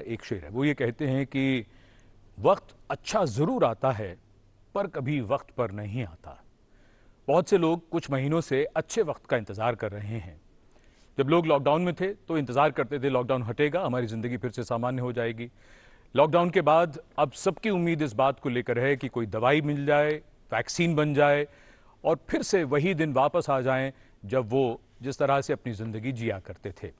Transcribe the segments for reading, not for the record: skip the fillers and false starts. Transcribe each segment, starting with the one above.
एक शेर है। वो ये कहते हैं कि वक्त अच्छा ज़रूर आता है पर कभी वक्त पर नहीं आता। बहुत से लोग कुछ महीनों से अच्छे वक्त का इंतज़ार कर रहे हैं। जब लोग लॉकडाउन में थे तो इंतज़ार करते थे लॉकडाउन हटेगा, हमारी ज़िंदगी फिर से सामान्य हो जाएगी। लॉकडाउन के बाद अब सबकी उम्मीद इस बात को लेकर है कि कोई दवाई मिल जाए, वैक्सीन बन जाए और फिर से वही दिन वापस आ जाएं जब वो जिस तरह से अपनी ज़िंदगी जिया करते थे।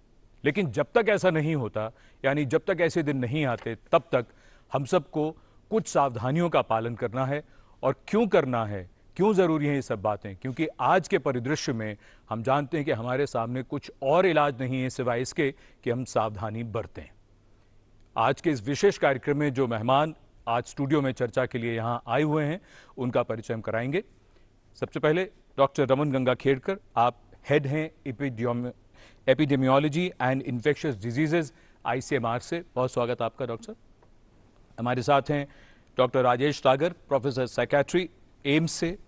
लेकिन जब तक ऐसा नहीं होता, यानी जब तक ऐसे दिन नहीं आते, तब तक हम सबको कुछ सावधानियों का पालन करना है। और क्यों करना है, क्यों ज़रूरी है ये सब बातें? क्योंकि आज के परिदृश्य में हम जानते हैं कि हमारे सामने कुछ और इलाज नहीं है सिवाय इसके कि हम सावधानी बरतें। आज के इस विशेष कार्यक्रम में जो मेहमान आज स्टूडियो में चर्चा के लिए यहाँ आए हुए हैं, उनका परिचय हम कराएंगे। सबसे पहले डॉक्टर रमन गंगा खेड़कर, आप हेड हैं epidemiology and infectious diseases ICMR से। बहुत स्वागत आपका डॉक्टर। हमारे साथ हैं डॉक्टर राजेश सागर, प्रोफेसर साइकेट्री, एम्स से।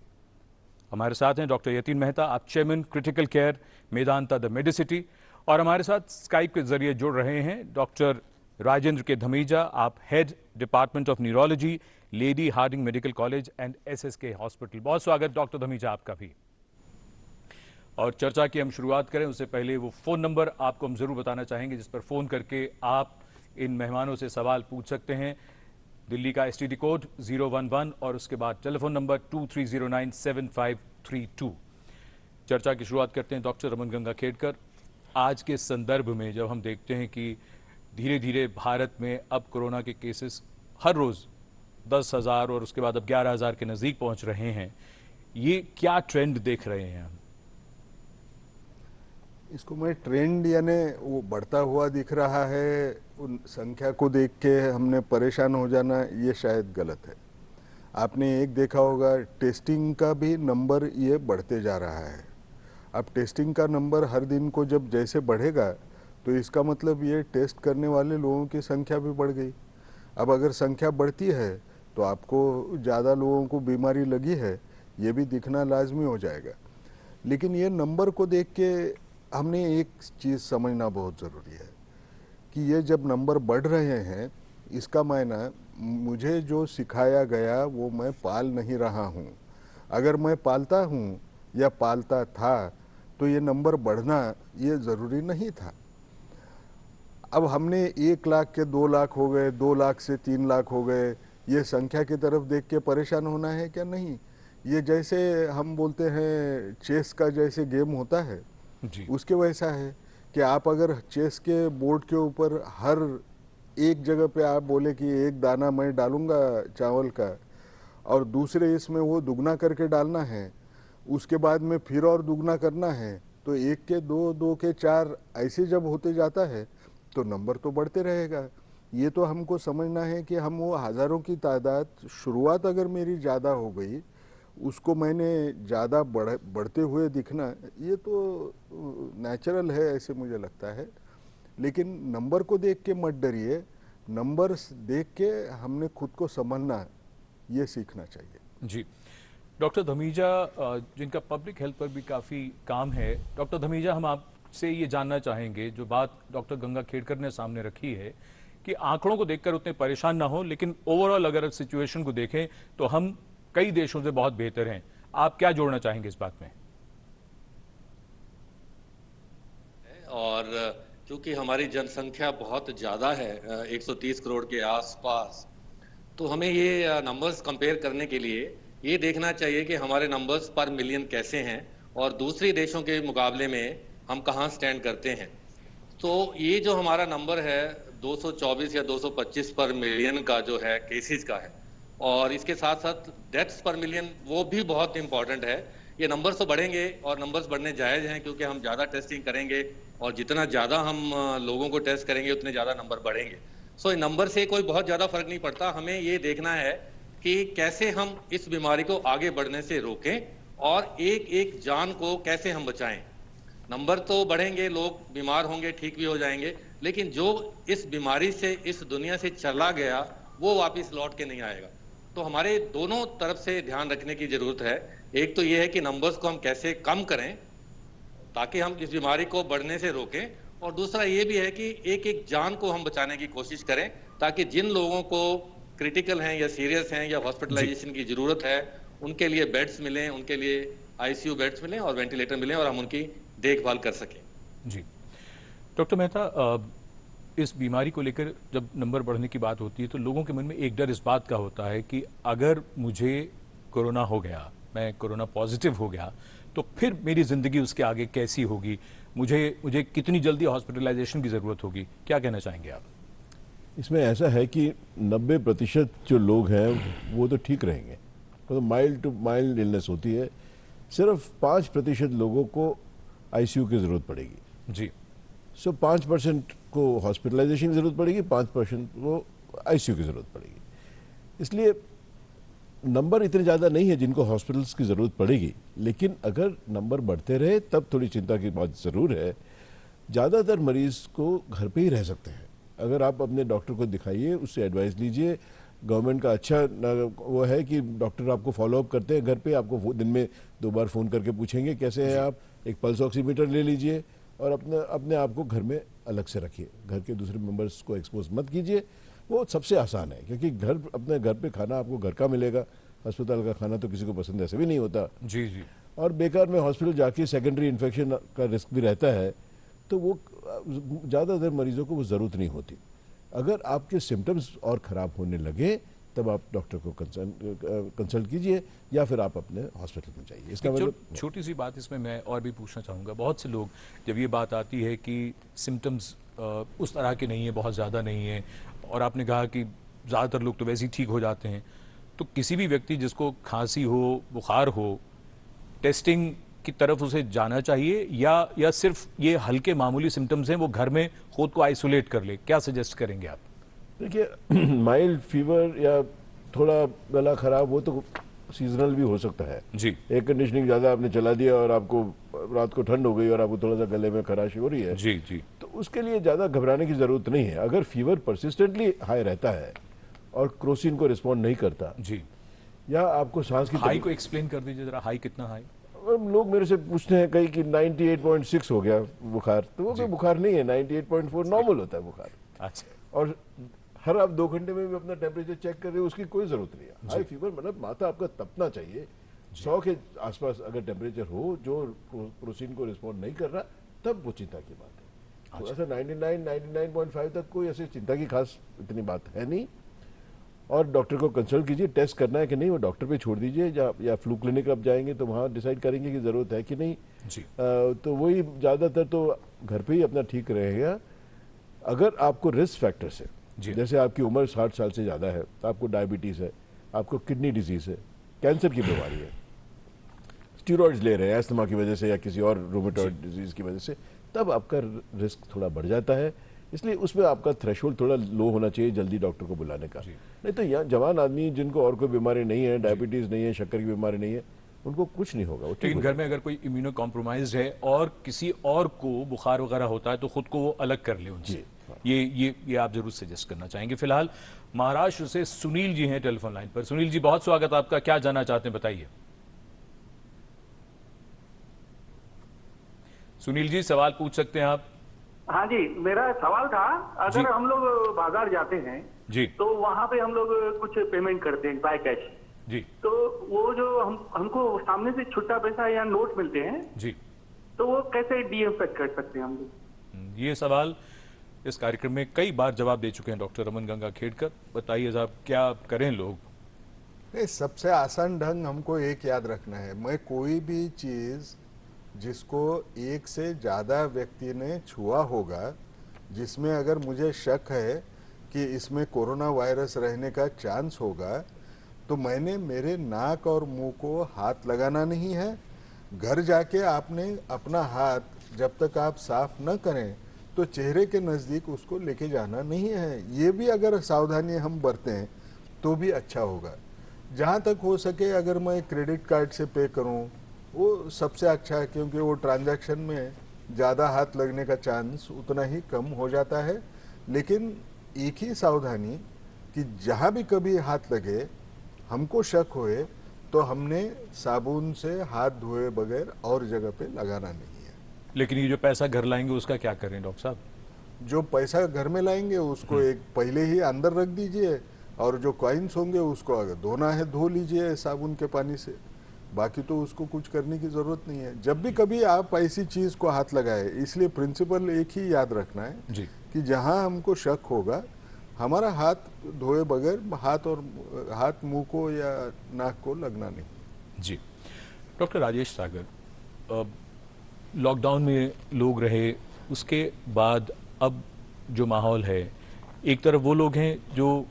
हमारे साथ हैं डॉक्टर यतीन मेहता, आप chairman critical care Medanta the Medicity. और हमारे साथ स्काइप के जरिए जुड़ रहे हैं डॉक्टर राजेंद्र के धमीजा, आप head department of neurology, Lady Hardinge Medical College and SSK hospital. बहुत स्वागत डॉक्टर धमीजा आपका भी। और चर्चा की हम शुरुआत करें उससे पहले वो फ़ोन नंबर आपको हम ज़रूर बताना चाहेंगे जिस पर फ़ोन करके आप इन मेहमानों से सवाल पूछ सकते हैं। दिल्ली का STD कोड 011 और उसके बाद टेलीफोन नंबर 23097532। चर्चा की शुरुआत करते हैं डॉक्टर रमन गंगा खेड़कर। आज के संदर्भ में जब हम देखते हैं कि धीरे धीरे भारत में अब कोरोना के केसेस हर रोज़ 10,000 और उसके बाद अब 11,000 के नज़दीक पहुंच रहे हैं, ये क्या ट्रेंड देख रहे हैं हम? इसको मैं ट्रेंड यानी वो बढ़ता हुआ दिख रहा है, उन संख्या को देख के हमने परेशान हो जाना ये शायद गलत है। आपने एक देखा होगा, टेस्टिंग का भी नंबर ये बढ़ते जा रहा है। अब टेस्टिंग का नंबर हर दिन को जब जैसे बढ़ेगा तो इसका मतलब ये टेस्ट करने वाले लोगों की संख्या भी बढ़ गई। अब अगर संख्या बढ़ती है तो आपको ज़्यादा लोगों को बीमारी लगी है ये भी दिखना लाजमी हो जाएगा। लेकिन ये नंबर को देख के हमने एक चीज़ समझना बहुत ज़रूरी है कि ये जब नंबर बढ़ रहे हैं, इसका मायना मुझे जो सिखाया गया वो मैं पाल नहीं रहा हूँ। अगर मैं पालता हूँ या पालता था तो ये नंबर बढ़ना ये ज़रूरी नहीं था। अब हमने 1 लाख के 2 लाख हो गए, 2 लाख से 3 लाख हो गए, ये संख्या की तरफ देख के परेशान होना है क्या? नहीं। ये जैसे हम बोलते हैं चेस का जैसे गेम होता है जी। उसके वैसा है कि आप अगर चेस के बोर्ड के ऊपर हर एक जगह पे आप बोले कि एक दाना मैं डालूंगा चावल का और दूसरे इसमें वो दुगना करके डालना है, उसके बाद में फिर और दुगना करना है, तो 1 के 2, 2 के 4 ऐसे जब होते जाता है तो नंबर तो बढ़ते रहेगा। ये तो हमको समझना है कि हम वो हज़ारों की तादाद, शुरुआत अगर मेरी ज़्यादा हो गई उसको मैंने ज़्यादा बढ़ते हुए दिखना ये तो नेचुरल है, ऐसे मुझे लगता है। लेकिन नंबर को देख के मत डरिए, नंबर देख के हमने खुद को संभालना ये सीखना चाहिए। जी डॉक्टर धमीजा, जिनका पब्लिक हेल्थ पर भी काफ़ी काम है, डॉक्टर धमीजा हम आपसे ये जानना चाहेंगे, जो बात डॉक्टर गंगा खेड़कर ने सामने रखी है कि आंकड़ों को देखकर उतने परेशान ना हो, लेकिन ओवरऑल अगर सिचुएशन को देखें तो हम कई देशों से बहुत बेहतर हैं। आप क्या जोड़ना चाहेंगे इस बात में? और क्योंकि हमारी जनसंख्या बहुत ज़्यादा है, 130 करोड़ के आसपास, तो हमें ये नंबर्स कंपेयर करने के लिए ये देखना चाहिए कि हमारे नंबर्स पर मिलियन कैसे हैं और दूसरे देशों के मुकाबले में हम कहाँ स्टैंड करते हैं। तो ये जो हमारा नंबर है 224 या 225 पर मिलियन का जो है केसेस का है, और इसके साथ साथ डेथ्स पर मिलियन वो भी बहुत इंपॉर्टेंट है। ये नंबर्स तो बढ़ेंगे और नंबर्स बढ़ने जायज़ हैं क्योंकि हम ज़्यादा टेस्टिंग करेंगे और जितना ज़्यादा हम लोगों को टेस्ट करेंगे उतने ज़्यादा नंबर बढ़ेंगे। सो नंबर से कोई बहुत ज़्यादा फर्क नहीं पड़ता। हमें ये देखना है कि कैसे हम इस बीमारी को आगे बढ़ने से रोकें और एक एक जान को कैसे हम बचाएं। नंबर तो बढ़ेंगे, लोग बीमार होंगे, ठीक भी हो जाएंगे, लेकिन जो इस बीमारी से इस दुनिया से चला गया वो वापस लौट के नहीं आएगा। तो हमारे दोनों तरफ से ध्यान रखने की जरूरत है। एक तो ये है कि नंबर्स को हम कैसे कम करें ताकि हम इस बीमारी को बढ़ने से रोकें, और दूसरा ये भी है कि एक एक जान को हम बचाने की कोशिश करें, ताकि जिन लोगों को क्रिटिकल हैं या सीरियस हैं या जी हॉस्पिटलाइजेशन की जरूरत है, उनके लिए बेड्स मिलें, उनके लिए आईसीयू बेड्स मिलें और वेंटिलेटर मिलें और हम उनकी देखभाल कर सकें। जी। डॉक्टर मेहता, इस बीमारी को लेकर जब नंबर बढ़ने की बात होती है तो लोगों के मन में एक डर इस बात का होता है कि अगर मुझे कोरोना हो गया, मैं कोरोना पॉजिटिव हो गया, तो फिर मेरी ज़िंदगी उसके आगे कैसी होगी, मुझे मुझे कितनी जल्दी हॉस्पिटलाइजेशन की ज़रूरत होगी, क्या कहना चाहेंगे आप? इसमें ऐसा है कि 90% जो लोग हैं वो तो ठीक रहेंगे, मतलब माइल्ड टू माइल्ड इलनेस होती है। सिर्फ 5% लोगों को आईसीयू की ज़रूरत पड़ेगी। जी। सो 5% को हॉस्पिटलाइजेशन की ज़रूरत पड़ेगी, 5% को आईसीयू की ज़रूरत पड़ेगी। इसलिए नंबर इतने ज़्यादा नहीं है जिनको हॉस्पिटल्स की ज़रूरत पड़ेगी, लेकिन अगर नंबर बढ़ते रहे तब थोड़ी चिंता की बात ज़रूर है। ज़्यादातर मरीज़ को घर पे ही रह सकते हैं। अगर आप अपने डॉक्टर को दिखाइए, उससे एडवाइस लीजिए। गवर्नमेंट का अच्छा वो है कि डॉक्टर आपको फॉलोअप करते हैं घर पे, आपको दिन में 2 बार फ़ोन करके पूछेंगे कैसे हैं आप। एक पल्स ऑक्सीमीटर ले लीजिए और अपने अपने आप को घर में अलग से रखिए, घर के दूसरे मेंबर्स को एक्सपोज मत कीजिए। वो सबसे आसान है, क्योंकि अपने घर पे खाना आपको घर का मिलेगा। अस्पताल का खाना तो किसी को पसंद ऐसे भी नहीं होता, जी जी। और बेकार में हॉस्पिटल जाके सेकेंडरी इन्फेक्शन का रिस्क भी रहता है। तो वो ज़्यादातर मरीजों को वो ज़रूरत नहीं होती। अगर आपके सिम्टम्स और ख़राब होने लगे तब आप डॉक्टर को कंसल्ट कीजिए या फिर आप अपने हॉस्पिटल में जाइए। इसका मतलब छोटी सी बात इसमें मैं और भी पूछना चाहूँगा। बहुत से लोग जब ये बात आती है कि सिम्टम्स उस तरह के नहीं है, बहुत ज़्यादा नहीं है, और आपने कहा कि ज़्यादातर लोग तो वैसे ही ठीक हो जाते हैं, तो किसी भी व्यक्ति जिसको खांसी हो, बुखार हो, टेस्टिंग की तरफ उसे जाना चाहिए या सिर्फ ये हल्के मामूली सिम्टम्स हैं, वो घर में खुद को आइसोलेट कर ले? क्या सजेस्ट करेंगे आप? देखिए, माइल्ड फीवर या थोड़ा गला खराब वो तो सीजनल भी हो सकता है। जी। एयर कंडीशनिंग ज़्यादा आपने चला दिया और आपको रात को ठंड हो गई और आपको थोड़ा सा गले में खराश हो रही है, जी जी। तो उसके लिए ज़्यादा घबराने की ज़रूरत नहीं है। अगर फीवर परसिस्टेंटली हाई रहता है और क्रोसिन को रिस्पॉन्ड नहीं करता, जी। या आपको सांस की हाई को एक्सप्लेन कर दीजिए जरा, हाई कितना हाई? लोग मेरे से पूछते हैं कहीं कि 98.6 हो गया बुखार, तो वो कोई बुखार नहीं है। 98.4 नॉर्मल होता है बुखार। अच्छा। और हर आप 2 घंटे में भी अपना टेम्परेचर चेक कर रहे हो, उसकी कोई जरूरत नहीं है। हाई फीवर मतलब माथा आपका तपना चाहिए। 100 के आसपास अगर टेम्परेचर हो जो क्रोसिन को रिस्पॉन्ड नहीं कर रहा, तब वो चिंता की बात है। तो ऐसा 99.5 तक कोई ऐसी चिंता की खास इतनी बात है नहीं। और डॉक्टर को कंसल्ट कीजिए, टेस्ट करना है कि नहीं वो डॉक्टर पे छोड़ दीजिए, या फ्लू क्लिनिक आप जाएंगे तो वहाँ डिसाइड करेंगे कि ज़रूरत है कि नहीं। जी। तो वही ज़्यादातर तो घर पे ही अपना ठीक रहेगा। अगर आपको रिस्क फैक्टर्स है, जैसे आपकी उम्र 60 साल से ज़्यादा है, आपको डायबिटीज़ है, आपको किडनी डिजीज़ है, कैंसर की बीमारी है, स्टीरॉइड्स ले रहे हैं अस्थमा की वजह से या किसी और रूमेटॉइड डिजीज़ की वजह से, तब आपका रिस्क थोड़ा बढ़ जाता है। इसलिए उसमें आपका थ्रेशोल्ड थोड़ा लो होना चाहिए जल्दी डॉक्टर को बुलाने का। नहीं तो यहाँ जवान आदमी जिनको और कोई बीमारी नहीं है, डायबिटीज़ नहीं है, शक्कर की बीमारी नहीं है, उनको कुछ नहीं होगा। लेकिन घर में अगर कोई इम्यूनो कॉम्प्रोमाइज है और किसी और को बुखार वगैरह होता है तो खुद को वो अलग कर ले उनसे। ये आप जरूर सजेस्ट करना चाहेंगे। फिलहाल महाराष्ट्र से सुनील जी हैं टेलीफोन लाइन पर। सुनील जी, बहुत स्वागत आपका, क्या जानना चाहते हैं बताइए। सुनील जी, सवाल पूछ सकते हैं आप। हाँ जी, मेरा सवाल था, अगर हम लोग बाजार जाते हैं जी, तो वहाँ पे हम लोग कुछ पेमेंट करते हैं बाय कैश जी, तो वो जो हमको सामने से छुट्टा पैसा या नोट मिलते हैं जी, तो वो कैसे डीइंफेक्ट कर सकते हैं हम लोग? ये सवाल इस कार्यक्रम में कई बार जवाब दे चुके हैं डॉक्टर रमन गंगा खेड़कर। बताइए साहब, क्या करें लोग? नहीं, सबसे आसान ढंग हमको एक याद रखना है, मैं कोई भी चीज़ जिसको एक से ज़्यादा व्यक्ति ने छुआ होगा, जिसमें अगर मुझे शक है कि इसमें कोरोना वायरस रहने का चांस होगा, तो मैंने मेरे नाक और मुंह को हाथ लगाना नहीं है। घर जाके आपने अपना हाथ जब तक आप साफ न करें तो चेहरे के नज़दीक उसको लेके जाना नहीं है। ये भी अगर सावधानी हम बरतें तो भी अच्छा होगा। जहाँ तक हो सके अगर मैं क्रेडिट कार्ड से पे करूँ वो सबसे अच्छा है, क्योंकि वो ट्रांजैक्शन में ज़्यादा हाथ लगने का चांस उतना ही कम हो जाता है। लेकिन एक ही सावधानी कि जहाँ भी कभी हाथ लगे, हमको शक होए, तो हमने साबुन से हाथ धोए बगैर और जगह पे लगाना नहीं है। लेकिन ये जो पैसा घर लाएंगे उसका क्या करें डॉक्टर साहब? जो पैसा घर में लाएंगे उसको एक पहले ही अंदर रख दीजिए, और जो कॉइन्स होंगे उसको अगर धोना है धो लीजिए साबुन के पानी से। बाकी तो उसको कुछ करने की जरूरत नहीं है। जब भी कभी आप ऐसी चीज को हाथ लगाए, इसलिए प्रिंसिपल एक ही याद रखना है जी। कि जहां हमको शक होगा, हमारा हाथ धोए बगैर हाथ मुंह को या नाक को लगना नहीं। जी। डॉक्टर राजेश सागर, लॉकडाउन में लोग रहे, उसके बाद अब जो माहौल है, एक तरफ वो लोग हैं जो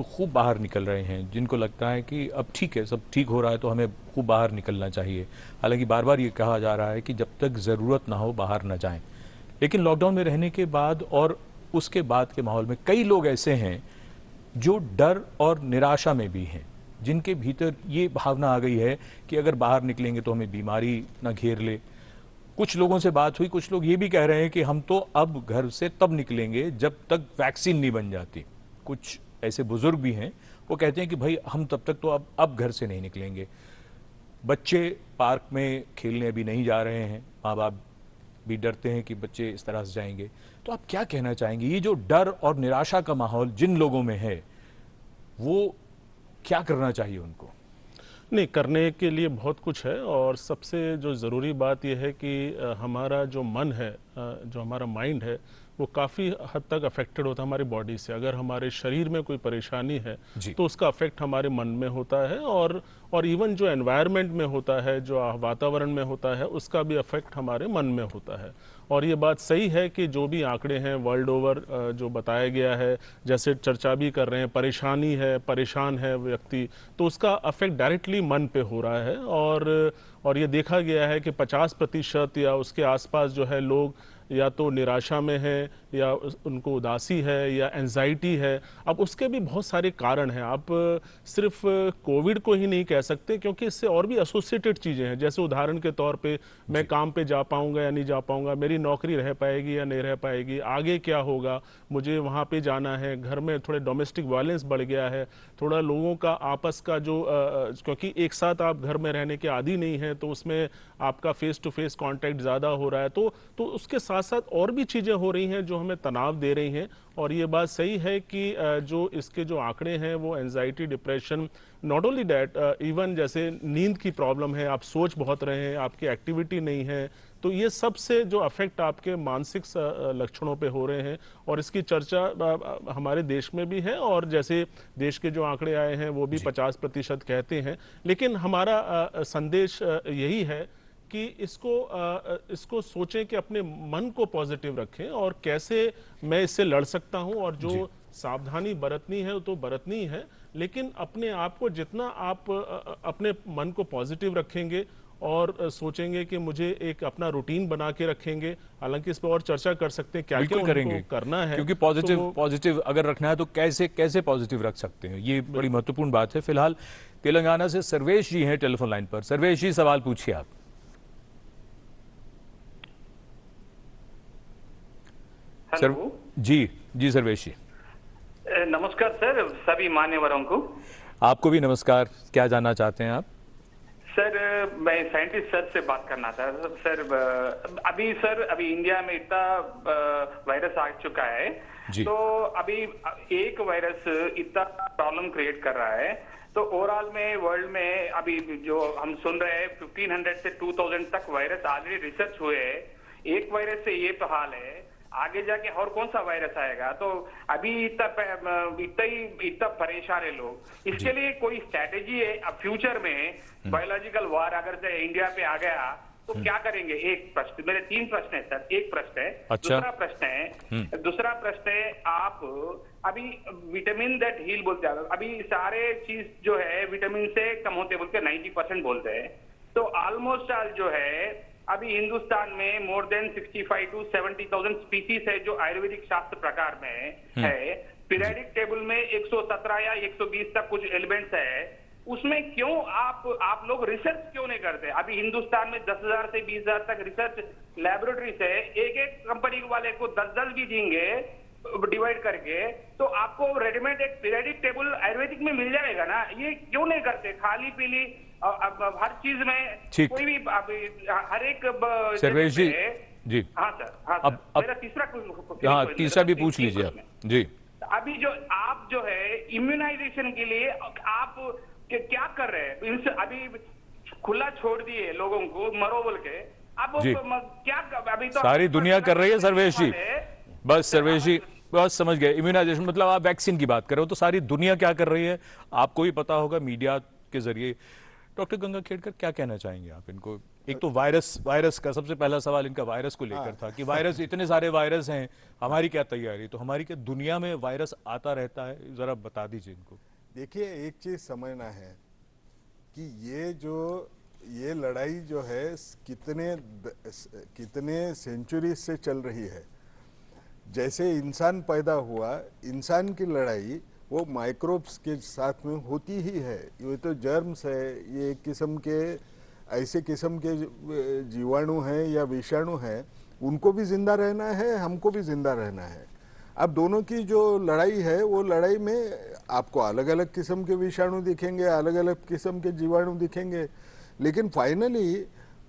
खूब बाहर निकल रहे हैं, जिनको लगता है कि अब ठीक है, सब ठीक हो रहा है तो हमें खूब बाहर निकलना चाहिए। हालांकि बार बार ये कहा जा रहा है कि जब तक ज़रूरत ना हो बाहर ना जाएं। लेकिन लॉकडाउन में रहने के बाद और उसके बाद के माहौल में कई लोग ऐसे हैं जो डर और निराशा में भी हैं, जिनके भीतर ये भावना आ गई है कि अगर बाहर निकलेंगे तो हमें बीमारी ना घेर ले। कुछ लोगों से बात हुई, कुछ लोग ये भी कह रहे हैं कि हम तो अब घर से तब निकलेंगे जब तक वैक्सीन नहीं बन जाती। कुछ ऐसे बुजुर्ग भी हैं, वो कहते हैं कि भाई हम तब तक तो अब घर से नहीं निकलेंगे। बच्चे पार्क में खेलने अभी नहीं जा रहे हैं, माँ बाप भी डरते हैं कि बच्चे इस तरह से जाएंगे। तो आप क्या कहना चाहेंगे, ये जो डर और निराशा का माहौल जिन लोगों में है, वो क्या करना चाहिए उनको? नहीं, करने के लिए बहुत कुछ है, और सबसे जो ज़रूरी बात यह है कि हमारा जो मन है, जो हमारा माइंड है, वो काफ़ी हद तक अफेक्टेड होता है हमारी बॉडी से। अगर हमारे शरीर में कोई परेशानी है तो उसका अफेक्ट हमारे मन में होता है, और इवन जो एनवायरनमेंट में होता है, जो वातावरण में होता है, उसका भी अफेक्ट हमारे मन में होता है। और ये बात सही है कि जो भी आंकड़े हैं वर्ल्ड ओवर जो बताया गया है, जैसे चर्चा भी कर रहे हैं, परेशानी है, परेशान है व्यक्ति, तो उसका अफेक्ट डायरेक्टली मन पे हो रहा है। और ये देखा गया है कि 50% या उसके आसपास जो है लोग या तो निराशा में है, या उनको उदासी है, या एंजाइटी है। अब उसके भी बहुत सारे कारण हैं, आप सिर्फ कोविड को ही नहीं कह सकते, क्योंकि इससे और भी एसोसिएटेड चीज़ें हैं। जैसे उदाहरण के तौर पे मैं काम पे जा पाऊंगा या नहीं जा पाऊंगा, मेरी नौकरी रह पाएगी या नहीं रह पाएगी, आगे क्या होगा, मुझे वहाँ पे जाना है, घर में थोड़े डोमेस्टिक वायलेंस बढ़ गया है, थोड़ा लोगों का आपस का जो क्योंकि एक साथ आप घर में रहने के आदी नहीं हैं, तो उसमें आपका फेस टू फेस कॉन्टैक्ट ज़्यादा हो रहा है, तो उसके साथ साथ और भी चीज़ें हो रही हैं जो हमें तनाव दे रही हैं। और ये बात सही है कि जो इसके जो आंकड़े हैं वो anxiety, depression, not only that, even जैसे नींद की प्रॉब्लम है, आप सोच बहुत रहे हैं, आपकी एक्टिविटी नहीं है, तो ये सबसे जो अफेक्ट आपके मानसिक लक्षणों पे हो रहे हैं। और इसकी चर्चा हमारे देश में भी है, और जैसे देश के जो आंकड़े आए हैं वो भी 50% कहते हैं। लेकिन हमारा संदेश यही है कि इसको सोचें कि अपने मन को पॉजिटिव रखें, और कैसे मैं इससे लड़ सकता हूं, और जो सावधानी बरतनी है तो बरतनी है, लेकिन अपने आप को जितना आप अपने मन को पॉजिटिव रखेंगे और सोचेंगे कि मुझे एक अपना रूटीन बना के रखेंगे। हालांकि इस पर और चर्चा कर सकते हैं क्या क्या करेंगे करना है, क्योंकि पॉजिटिव अगर रखना है तो कैसे पॉजिटिव रख सकते हैं, ये बड़ी महत्वपूर्ण बात है। फिलहाल तेलंगाना से सर्वेश जी हैं टेलीफोन लाइन पर। सर्वेश जी, सवाल पूछिए आप। हेलो जी सर्वेश जी। नमस्कार सर, सभी मान्यवरों को। आपको भी नमस्कार। क्या जानना चाहते हैं आप? सर मैं साइंटिस्ट सर से बात करना था। सर अभी इंडिया में इतना वायरस आ चुका है, तो अभी एक वायरस इतना प्रॉब्लम क्रिएट कर रहा है, तो ओवरऑल में वर्ल्ड में अभी जो हम सुन रहे हैं 1500 से 2000 तक वायरस ऑलरेडी रिसर्च हुए हैं। एक वायरस से ये तो हाल है, आगे जाके और कौन सा वायरस आएगा? तो अभी इतना परेशान है लोग। इसके लिए कोई स्ट्रैटेजी है? अब फ्यूचर में बायोलॉजिकल वार अगर से इंडिया पे आ गया तो क्या करेंगे? एक प्रश्न, मेरे 3 प्रश्न है सर। एक प्रश्न है, दूसरा प्रश्न है आप अभी विटामिन दैट हील बोलते हैं, अभी सारे चीज जो है विटामिन से कम होते बोलते 90% बोलते हैं, तो ऑलमोस्ट ऑल जो है अभी हिंदुस्तान में मोर देन 65 to 70,000 स्पीसीज है जो आयुर्वेदिक शास्त्र प्रकार में है। पीरियडिक टेबल में 117 या 120 तक कुछ एलिमेंट्स है, उसमें क्यों आप लोग रिसर्च क्यों नहीं करते? अभी हिंदुस्तान में 10,000 से 20,000 तक रिसर्च लैबोरेटरीज है, एक कंपनी वाले को 10 भी देंगे डिवाइड करके, तो आपको रेडीमेड एक पीरियडिक टेबल आयुर्वेदिक में मिल जाएगा ना। ये क्यों नहीं करते? खाली पीली हर चीज में कोई भी हर एक सर्वेश जी जी। हाँ सर, हाँ अब सर, मेरा तीसरा हाँ, तीसरा भी पूछ लीजिए आप। जी। अभी जो आप जो है इम्यूनाइजेशन के लिए आप क्या कर रहे हैं? अभी खुला छोड़ दिए लोगों को मरो बोल के, अब जी। क्या अभी तो सारी दुनिया कर रही है सर्वेश जी। बस सर्वेश जी, बस समझ गए। इम्यूनाइजेशन मतलब आप वैक्सीन की बात कर रहे हो, तो सारी दुनिया क्या कर रही है आपको भी पता होगा मीडिया के जरिए। डॉक्टर गंगाखेड़कर, क्या कहना चाहेंगे आप इनको? एक तो वायरस का सबसे पहला सवाल इनका वायरस को लेकर था कि वायरस, इतने सारे वायरस हैं, हमारी क्या तैयारी? तो हमारी क्या दुनिया में वायरस आता रहता है, जरा बता दीजिए इनको। देखिए, एक चीज समझना है कि ये लड़ाई जो है कितने सेंचुरी से चल रही है। जैसे इंसान पैदा हुआ, इंसान की लड़ाई वो माइक्रोब्स के साथ में होती ही है। ये तो जर्म्स है, ये एक किस्म के ऐसे किस्म के जीवाणु हैं या विषाणु हैं, उनको भी जिंदा रहना है, हमको भी जिंदा रहना है। अब दोनों की जो लड़ाई है, वो लड़ाई में आपको अलग अलग किस्म के विषाणु दिखेंगे, अलग अलग किस्म के जीवाणु दिखेंगे, लेकिन फाइनली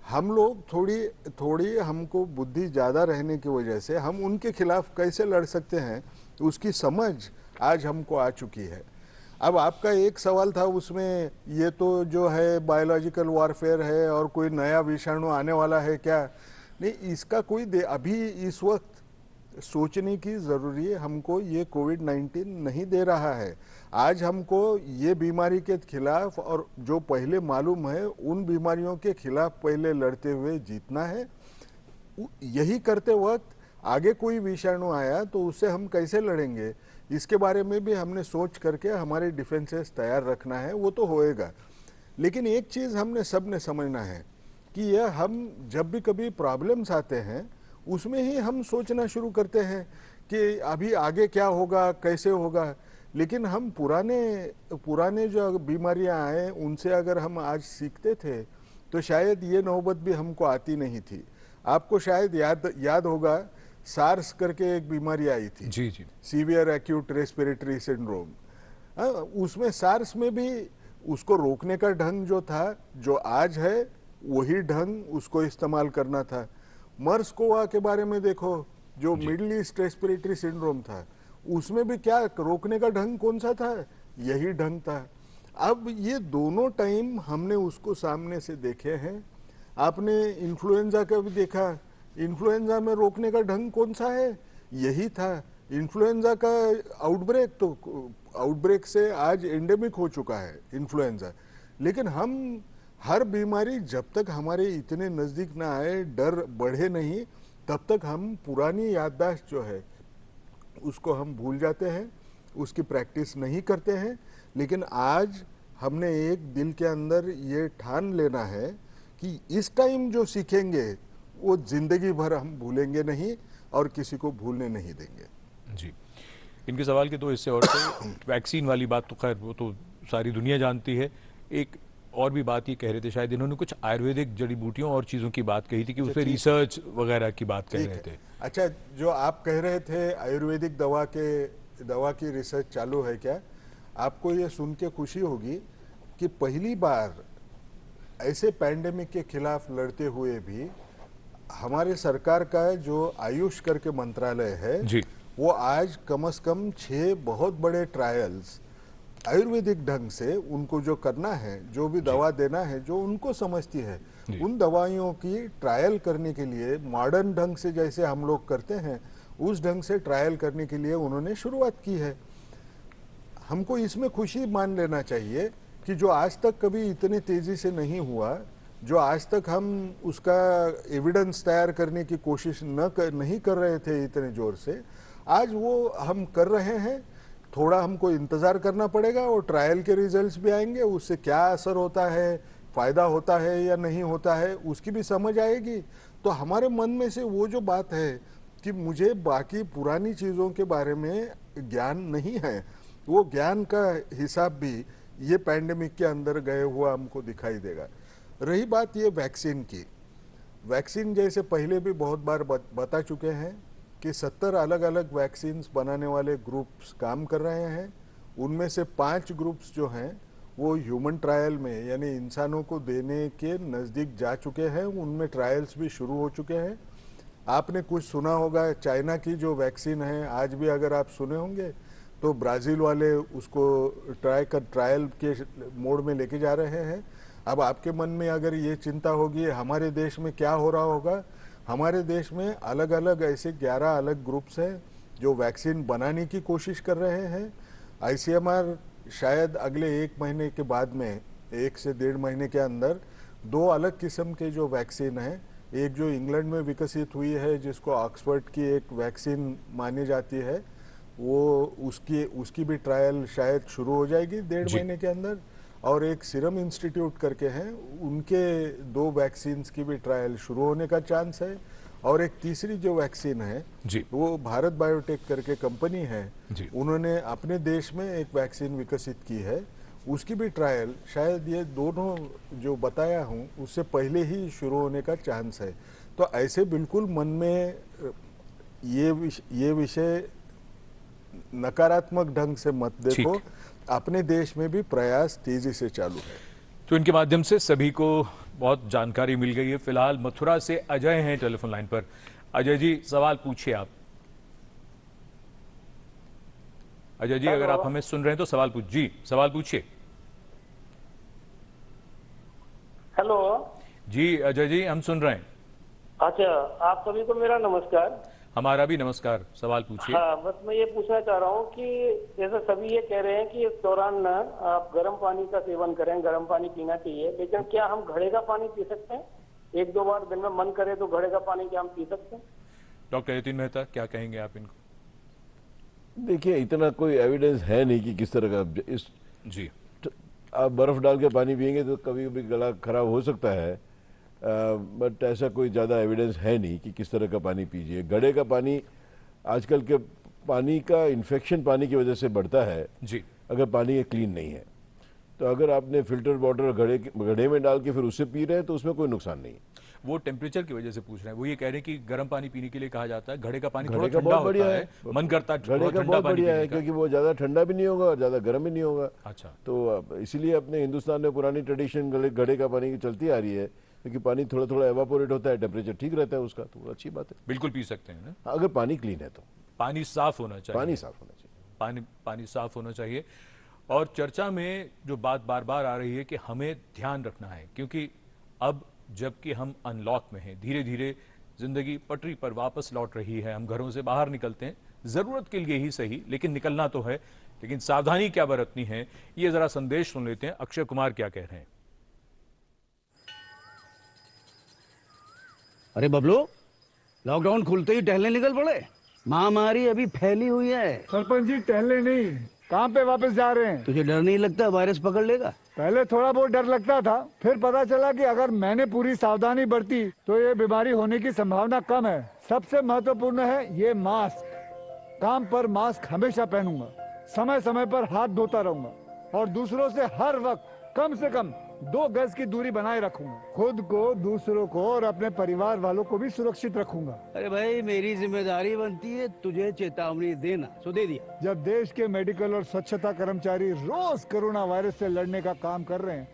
हम लोग थोड़ी हमको बुद्धि ज़्यादा रहने की वजह से हम उनके खिलाफ कैसे लड़ सकते हैं, उसकी समझ आज हमको आ चुकी है। अब आपका एक सवाल था उसमें, ये तो जो है बायोलॉजिकल वॉरफेयर है और कोई नया विषाणु आने वाला है क्या? नहीं, इसका कोई अभी इस वक्त सोचने की जरूरी है। हमको ये कोविड-19 नहीं दे रहा है। आज हमको ये बीमारी के खिलाफ और जो पहले मालूम है उन बीमारियों के खिलाफ पहले लड़ते हुए जीतना है। यही करते वक्त आगे कोई विषाणु आया तो उससे हम कैसे लड़ेंगे, इसके बारे में भी हमने सोच करके हमारे डिफेंसेस तैयार रखना है। वो तो होएगा, लेकिन एक चीज़ हमने सबने समझना है कि यह हम जब भी कभी प्रॉब्लम्स आते हैं उसमें ही हम सोचना शुरू करते हैं कि अभी आगे क्या होगा, कैसे होगा। लेकिन हम पुराने जो बीमारियां आए उनसे अगर हम आज सीखते थे तो शायद ये नौबत भी हमको आती नहीं थी। आपको शायद याद होगा, सार्स करके एक बीमारी आई थी, जी जी, सीवियर एक्यूट रेस्पिरेटरी सिंड्रोम। उसमें सार्स में भी उसको रोकने का ढंग जो था, जो आज है वही ढंग उसको इस्तेमाल करना था। मर्स कोवा के बारे में देखो, जो मिडिल ईस्ट रेस्पिरेटरी सिंड्रोम था, उसमें भी क्या रोकने का ढंग कौन सा था? यही ढंग था। अब ये दोनों टाइम हमने उसको सामने से देखे हैं। आपने इन्फ्लुएंजा का भी देखा, इन्फ्लुएंजा में रोकने का ढंग कौन सा है? यही था। इन्फ्लुएंजा का आउटब्रेक से आज एंडेमिक हो चुका है इन्फ्लुएंजा। लेकिन हम हर बीमारी जब तक हमारे इतने नज़दीक ना आए, डर बढ़े नहीं, तब तक हम पुरानी याददाश्त जो है उसको हम भूल जाते हैं, उसकी प्रैक्टिस नहीं करते हैं। लेकिन आज हमने एक दिल के अंदर ये ठान लेना है कि इस टाइम जो सीखेंगे वो जिंदगी भर हम भूलेंगे नहीं और किसी को भूलने नहीं देंगे। जी, इनके सवाल के दो हिस्से और थे। वैक्सीन वाली बात तो खैर वो तो सारी दुनिया जानती है। एक और भी बात ये कह रहे थे, शायद इन्होंने कुछ आयुर्वेदिक जड़ी बूटियों और चीज़ों की बात कही थी कि उस पर रिसर्च वगैरह की बात कह रहे थे। अच्छा, जो आप कह रहे थे आयुर्वेदिक दवा की रिसर्च चालू है क्या? आपको ये सुन के खुशी होगी कि पहली बार ऐसे पैंडेमिक के खिलाफ लड़ते हुए भी हमारे सरकार का जो आयुष करके मंत्रालय है जी, वो आज कम से कम 6 बहुत बड़े ट्रायल्स आयुर्वेदिक ढंग से उनको जो करना है, जो भी दवा देना है जो उनको समझती है, उन दवाइयों की ट्रायल करने के लिए मॉडर्न ढंग से जैसे हम लोग करते हैं उस ढंग से ट्रायल करने के लिए उन्होंने शुरुआत की है। हमको इसमें खुशी मान लेना चाहिए कि जो आज तक कभी इतने तेजी से नहीं हुआ, जो आज तक हम उसका एविडेंस तैयार करने की कोशिश नहीं कर रहे थे इतने जोर से, आज वो हम कर रहे हैं। थोड़ा हमको इंतज़ार करना पड़ेगा और ट्रायल के रिजल्ट्स भी आएंगे, उससे क्या असर होता है, फ़ायदा होता है या नहीं होता है, उसकी भी समझ आएगी। तो हमारे मन में से वो जो बात है कि मुझे बाकी पुरानी चीज़ों के बारे में ज्ञान नहीं है, वो ज्ञान का हिसाब भी ये पैंडेमिक के अंदर गए हुआ हमको दिखाई देगा। रही बात ये वैक्सीन की, वैक्सीन जैसे पहले भी बहुत बार बता चुके हैं कि 70 अलग अलग वैक्सीन्स बनाने वाले ग्रुप्स काम कर रहे हैं। उनमें से 5 ग्रुप्स जो हैं वो ह्यूमन ट्रायल में यानी इंसानों को देने के नज़दीक जा चुके हैं, उनमें ट्रायल्स भी शुरू हो चुके हैं। आपने कुछ सुना होगा चाइना की जो वैक्सीन है, आज भी अगर आप सुने होंगे तो ब्राजील वाले उसको ट्रायल के मोड में लेके जा रहे हैं। अब आपके मन में अगर ये चिंता होगी हमारे देश में क्या हो रहा होगा, हमारे देश में अलग अलग ऐसे 11 अलग ग्रुप्स हैं जो वैक्सीन बनाने की कोशिश कर रहे हैं। आईसीएमआर शायद अगले 1 महीने के बाद में, 1 से 1.5 महीने के अंदर 2 अलग किस्म के जो वैक्सीन हैं, एक जो इंग्लैंड में विकसित हुई है जिसको ऑक्सफोर्ड की एक वैक्सीन मानी जाती है, वो उसकी भी ट्रायल शायद शुरू हो जाएगी 1.5 महीने के अंदर, और एक सीरम इंस्टीट्यूट करके हैं, उनके 2 वैक्सीन्स की भी ट्रायल शुरू होने का चांस है। और एक तीसरी जो वैक्सीन है जी। वो भारत बायोटेक करके कंपनी है, उन्होंने अपने देश में एक वैक्सीन विकसित की है, उसकी भी ट्रायल शायद ये दोनों जो बताया हूँ उससे पहले ही शुरू होने का चांस है। तो ऐसे बिल्कुल मन में ये विषय नकारात्मक ढंग से मत देखो, अपने देश में भी प्रयास तेजी से चालू है। तो इनके माध्यम से सभी को बहुत जानकारी मिल गई है। फिलहाल मथुरा से अजय हैं टेलीफोन लाइन पर। अजय जी, सवाल पूछिए आप। अजय जी, अगर आप हमें सुन रहे हैं तो सवाल पूछिए। हेलो जी अजय जी, हम सुन रहे हैं। अच्छा, आप सभी को मेरा नमस्कार। हमारा भी नमस्कार, सवाल पूछिए। हाँ, बस मैं ये पूछना चाह रहा हूँ कि जैसे सभी ये कह रहे हैं कि इस दौरान न आप गर्म पानी का सेवन करें, गर्म पानी पीना चाहिए, लेकिन क्या हम घड़े का पानी पी सकते हैं? 1-2 बार दिन में मन करे तो घड़े का पानी क्या हम पी सकते हैं? डॉक्टर यतीन मेहता, क्या कहेंगे आप इनको? देखिए, इतना कोई एविडेंस है नहीं कि किस तरह का इस जी आप बर्फ डाल के पानी पियेंगे तो कभी कभी गला खराब हो सकता है, बट ऐसा कोई ज़्यादा एविडेंस है नहीं कि किस तरह का पानी पीजिए। घड़े का पानी, आजकल के पानी का इन्फेक्शन पानी की वजह से बढ़ता है जी, अगर पानी क्लीन नहीं है। तो अगर आपने फिल्टर वाटर घड़े में डाल के फिर उससे पी रहे हैं तो उसमें कोई नुकसान नहीं है। वो टेम्परेचर की वजह से पूछ रहे हैं। वो ये कह रहे हैं कि गर्म पानी पीने के लिए कहा जाता है, घड़े का पानी घड़े थोड़ा का ठंडा बहुत बढ़िया होता है, मन करता है घड़े का बहुत बढ़िया है क्योंकि वो ज़्यादा ठंडा भी नहीं होगा और ज़्यादा गर्म भी नहीं होगा। अच्छा, तो इसीलिए अपने हिंदुस्तान में पुरानी ट्रेडिशन घड़े का पानी की चलती आ रही है, क्योंकि पानी थोड़ा थोड़ा एवापोरेट होता है, टेम्परेचर ठीक रहता है उसका, तो अच्छी बात है। बिल्कुल पी सकते हैं ना, अगर पानी क्लीन है तो। पानी साफ होना चाहिए। पानी साफ होना चाहिए। पानी साफ होना चाहिए। और चर्चा में जो बात बार बार आ रही है कि हमें ध्यान रखना है, क्योंकि अब जबकि हम अनलॉक में हैं, धीरे धीरे जिंदगी पटरी पर वापस लौट रही है, हम घरों से बाहर निकलते हैं जरूरत के लिए ही सही, लेकिन निकलना तो है, लेकिन सावधानी क्या बरतनी है, ये जरा संदेश सुन लेते हैं। अक्षय कुमार क्या कह रहे हैं? अरे बबलू, लॉकडाउन खुलते ही टहलने निकल पड़े। महामारी अभी फैली हुई है। सरपंच जी, टहलने नहीं, कहाँ पे वापस जा रहे हैं? तुझे डर नहीं लगता वायरस पकड़ लेगा? पहले थोड़ा बहुत डर लगता था, फिर पता चला कि अगर मैंने पूरी सावधानी बरती तो ये बीमारी होने की संभावना कम है। सबसे महत्वपूर्ण है ये मास्क। काम पर मास्क हमेशा पहनूंगा, समय समय पर हाथ धोता रहूंगा और दूसरों से हर वक्त कम से कम 2 गज की दूरी बनाए रखूंगा। खुद को, दूसरों को और अपने परिवार वालों को भी सुरक्षित रखूंगा। अरे भाई, मेरी जिम्मेदारी बनती है तुझे चेतावनी देना, सो दे दिया। जब देश के मेडिकल और स्वच्छता कर्मचारी रोज कोरोना वायरस से लड़ने का काम कर रहे हैं,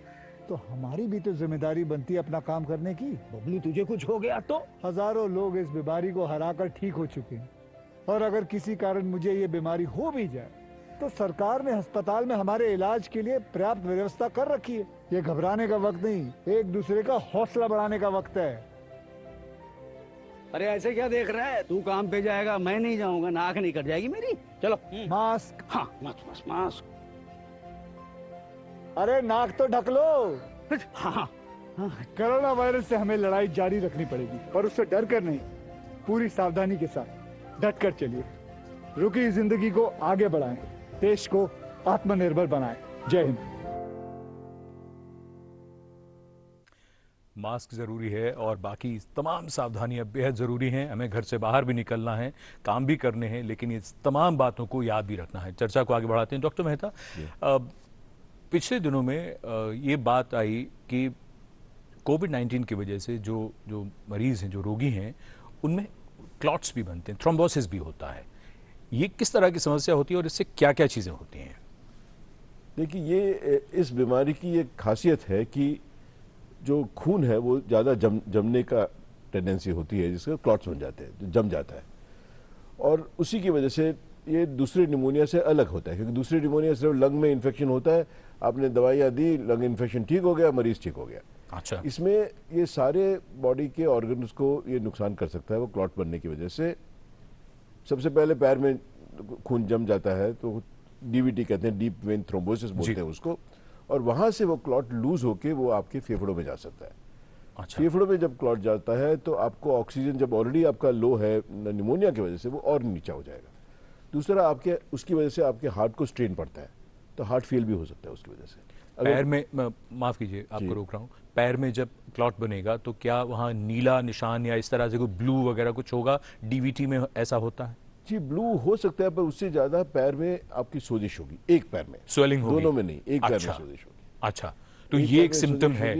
तो हमारी भी तो जिम्मेदारी बनती है अपना काम करने की। बबलू, तुझे कुछ हो गया तो? हजारों लोग इस बीमारी को हराकर ठीक हो चुके हैं, और अगर किसी कारण मुझे ये बीमारी हो भी जाए तो सरकार ने अस्पताल में हमारे इलाज के लिए पर्याप्त व्यवस्था कर रखी है। ये घबराने का वक्त नहीं, एक दूसरे का हौसला बढ़ाने का वक्त है। अरे ऐसे क्या देख रहा है? तू काम पे जाएगा, मैं नहीं जाऊंगा, नाक नहीं कट जाएगी मेरी। चलो। मास्क। हाँ, मास्क। अरे नाक तो ढक लो। हाँ। कोरोना वायरस से हमें लड़ाई जारी रखनी पड़ेगी, पर उससे डर कर नहीं, पूरी सावधानी के साथ डट कर चलिए। रुकी जिंदगी को आगे बढ़ाएं, देश को आत्मनिर्भर बनाएं। जय हिंद। मास्क जरूरी है और बाकी तमाम सावधानियां बेहद जरूरी हैं। हमें घर से बाहर भी निकलना है, काम भी करने हैं, लेकिन ये तमाम बातों को याद भी रखना है। चर्चा को आगे बढ़ाते हैं। डॉक्टर मेहता, पिछले दिनों में ये बात आई कि कोविड-19 की वजह से जो मरीज हैं, जो रोगी हैं, उनमें क्लॉट्स भी बनते हैं, थ्रोम्बोसिस भी होता है। ये किस तरह की समस्या होती है और इससे क्या क्या चीज़ें होती हैं? देखिए, ये इस बीमारी की एक खासियत है कि जो खून है वो ज़्यादा जमने का टेंडेंसी होती है जिसके क्लॉट्स बन जाते हैं, जम जाता है, और उसी की वजह से ये दूसरे निमोनिया से अलग होता है, क्योंकि दूसरी निमोनिया सिर्फ लंग में इन्फेक्शन होता है, आपने दवाइयाँ दी, लंग इन्फेक्शन ठीक हो गया, मरीज ठीक हो गया। अच्छा, इसमें ये सारे बॉडी के ऑर्गन्स को ये नुकसान कर सकता है वो क्लॉट बनने की वजह से। सबसे पहले पैर में खून जम जाता है तो डीवीटी कहते हैं, डीप वेन थ्रोम्बोसिस बोलते हैं उसको, और वहां से वो क्लॉट लूज होके वो आपके फेफड़ों में जा सकता है। अच्छा, फेफड़ों में जब क्लॉट जाता है तो आपको ऑक्सीजन, जब ऑलरेडी आपका लो है निमोनिया की वजह से, वो और नीचा हो जाएगा। दूसरा, आपके उसकी वजह से आपके हार्ट को स्ट्रेन पड़ता है, तो हार्ट फेल भी हो सकता है उसकी वजह से। पैर में, माफ कीजिए आपको रोक रहा हूँ, पैर में जब क्लॉट बनेगा तो क्या वहाँ नीला निशान या इस तरह से कोई ब्लू वगैरह कुछ होगा? डीवीटी में ऐसा होता है? जी, ब्लू हो सकता है, पर उससे ज्यादा पैर में आपकी सोजिश होगी, एक पैर में, स्वेलिंग होगी? दोनों में नहीं, एक पैर में अच्छा, सोजिश होगी। अच्छा, तो ये एक सिम्टम है।